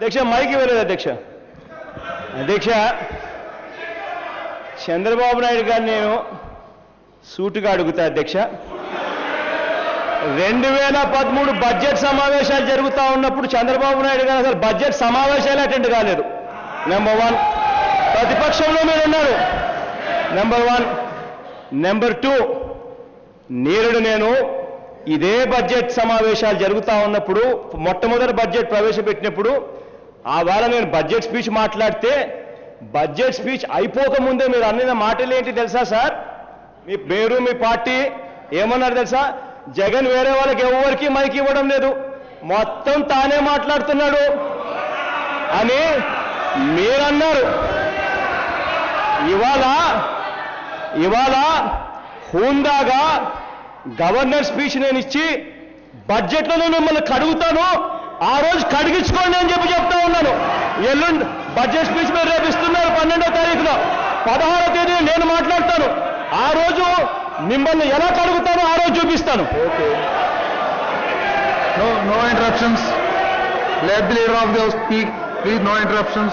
అధ్యక్ష మైక్ ఇవ్వలేదు అధ్యక్ష. అధ్యక్ష చంద్రబాబు నాయుడు గారు నేను సూటుగా అడుగుతా అధ్యక్ష. 2013 బడ్జెట్ సమావేశాలు జరుగుతూ ఉన్నప్పుడు చంద్రబాబు నాయుడు గారు అసలు బడ్జెట్ సమావేశాలు అటెండ్ కాలేదు. నెంబర్ 1 ప్రతిపక్షంలో మీరు ఉన్నారు. నెంబర్ 1. నెంబర్ 2 నేరుడు నేను ఇదే బడ్జెట్ సమావేశాలు జరుగుతూ ఉన్నప్పుడు మొట్టమొదటి బడ్జెట్ ప్రవేశపెట్టినప్పుడు ఆ వేళ నేను బడ్జెట్ స్పీచ్ మాట్లాడితే బడ్జెట్ స్పీచ్ అయిపోకముందే మీరు అన్న మాటలు ఏంటి తెలుసా సార్? మీరు మీ పార్టీ ఏమన్నారు తెలుసా? జగన్ వేరే వాళ్ళకి ఎవరికి మైక్ ఇవ్వడం లేదు, మొత్తం తానే మాట్లాడుతున్నాడు అని మీరన్నారు. ఇవాళ హుందాగా గవర్నర్ స్పీచ్ నేను ఇచ్చి బడ్జెట్లో నేను మిమ్మల్ని కడుగుతాను, ఆ రోజు కడిగించుకోండి అని చెప్తా ఉన్నాను. ఎల్లుండి బడ్జెట్ స్పీచ్ మీరు రేపు ఇస్తున్నారు 12వ తారీఖున. 16వ తేదీ నేను మాట్లాడతాను. ఆ రోజు మిమ్మల్ని ఎలా కడుగుతానో ఆ రోజు చూపిస్తాను. No interruptions. Let the leader of the House speak. Please, no interruptions.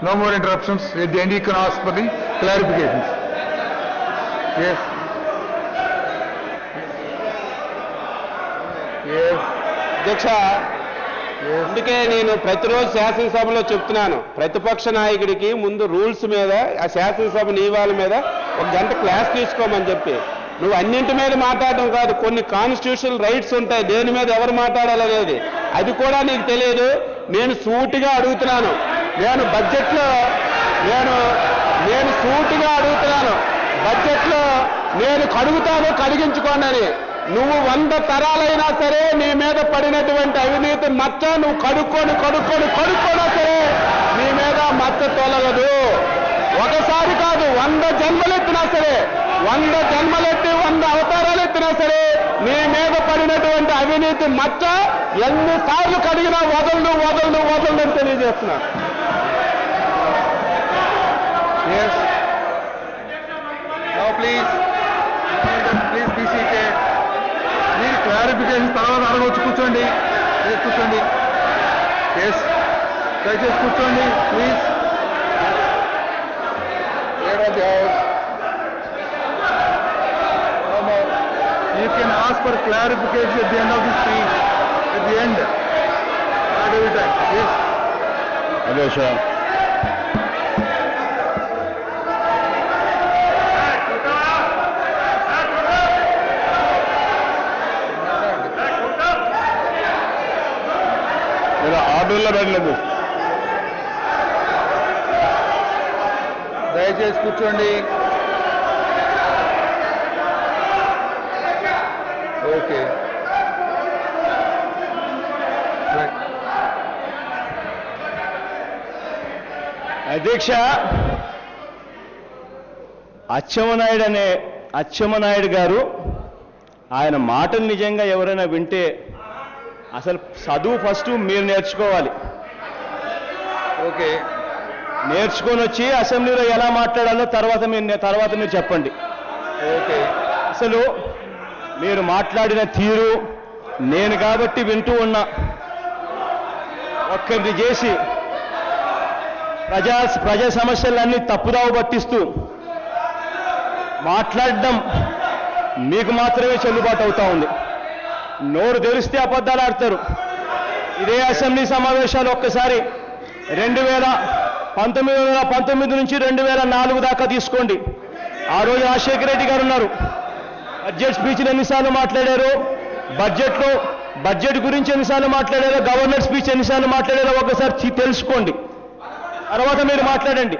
No more interruptions. At the end, you can ask for the clarifications. Yes. Yes. అధ్యక్ష, అందుకే నేను ప్రతిరోజు శాసనసభలో చెప్తున్నాను, ప్రతిపక్ష నాయకుడికి ముందు రూల్స్ మీద, ఆ శాసనసభ నియమాల మీద 1 గంట క్లాస్ తీసుకోమని చెప్పి. నువ్వు అన్నింటి మీద మాట్లాడడం కాదు, కొన్ని కాన్స్టిట్యూషనల్ రైట్స్ ఉంటాయి, దేని మీద ఎవరు మాట్లాడాలనేది అది కూడా నీకు తెలియదు. నేను సూటిగా అడుగుతున్నాను, నేను బడ్జెట్లో నేను సూటిగా అడుగుతున్నాను, బడ్జెట్లో నేను కడుగుతాను కడిగించుకోండి అని. నువ్వు 100 తరాలైనా సరే నీ మీద పడినటువంటి అవినీతి మచ్చ నువ్వు కడుక్కోనా సరే నీ మీద మచ్చ తొలగదు. ఒకసారి కాదు, 100 జన్మలెత్తినా సరే, 100 జన్మలెత్తి 100 అవతారాలు ఎత్తినా సరే నీ మీద పడినటువంటి అవినీతి మచ్చ ఎన్నిసార్లు కడిగినా వదలను అని తెలియజేస్తున్నా. Please be seated. మీరు క్లారిఫికేషన్ తర్వాత అడగవచ్చు. కూర్చోండి. ఎస్, దయచేసి కూర్చోండి please. You can ask for clarification at the end of the speech. At the end. Not every time. Yes. Hello, sir. ఆర్డర్లో పెట్టలేదు. దయచేసి కూర్చోండి. ఓకే. అధ్యక్ష, అచ్చెన్నాయుడు గారు ఆయన మాటలు నిజంగా ఎవరైనా వింటే అసలు చదువు ఫస్ట్ మీరు నేర్చుకోవాలి. ఓకే. నేర్చుకొని వచ్చి అసెంబ్లీలో ఎలా మాట్లాడాలో తర్వాత మీరు చెప్పండి. ఓకే. అసలు మీరు మాట్లాడిన తీరు నేను కాబట్టి వింటూ ఉన్నా. ఒక్కరిని చేసి ప్రజా సమస్యలన్నీ తప్పుదావ పట్టిస్తూ మాట్లాడడం మీకు మాత్రమే చెల్లుబాటు అవుతా ఉంది. నోరు తెరిస్తే అబద్ధాలు ఆడతారు. ఇదే అసెంబ్లీ సమావేశాలు ఒక్కసారి 1919 నుంచి 2004 దాకా తీసుకోండి. ఆ రోజు రాజశేఖర రెడ్డి గారు ఉన్నారు. బడ్జెట్ స్పీచ్లు ఎన్నిసార్లు మాట్లాడారో, బడ్జెట్ గురించి ఎన్నిసార్లు మాట్లాడారో, గవర్నర్ స్పీచ్ ఎన్నిసార్లు మాట్లాడారో ఒకసారి తెలుసుకోండి. తర్వాత మీరు మాట్లాడండి.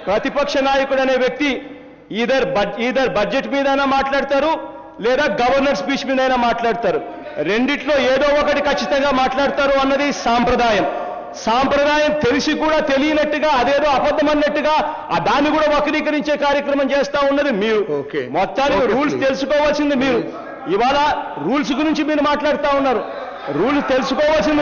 ప్రతిపక్ష నాయకుడు అనే వ్యక్తి ఈదర్ బడ్జెట్ మీదైనా మాట్లాడతారు, లేదా గవర్నర్ స్పీచ్ మీదైనా మాట్లాడతారు. రెండిట్లో ఏదో ఒకటి ఖచ్చితంగా మాట్లాడతారు అన్నది సాంప్రదాయం తెలిసి కూడా తెలియనట్టుగా, అదేదో అబద్ధం అన్నట్టుగా దాన్ని కూడా వక్రీకరించే కార్యక్రమం చేస్తా ఉన్నది మీరు. మొత్తానికి రూల్స్ తెలుసుకోవాల్సింది మీరు. ఇవాళ రూల్స్ గురించి మీరు మాట్లాడుతూ ఉన్నారు. రూల్స్ తెలుసుకోవాల్సింది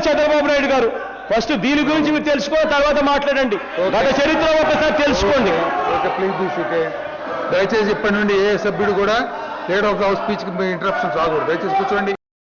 చంద్రబాబు నాయుడు గారు. ఫస్ట్ దీని గురించి మీరు తెలుసుకోవాలి, తర్వాత మాట్లాడండి. గత చరిత్ర ఒకసారి తెలుసుకోండి. దయచేసి ఇప్పటి నుండి ఏ సభ్యుడు కూడా లీడర్ ఆఫ్ ద హౌస్ స్పీచ్కి ఇంటరప్షన్స్ రాకూడదు. దయచేసి కూర్చోండి.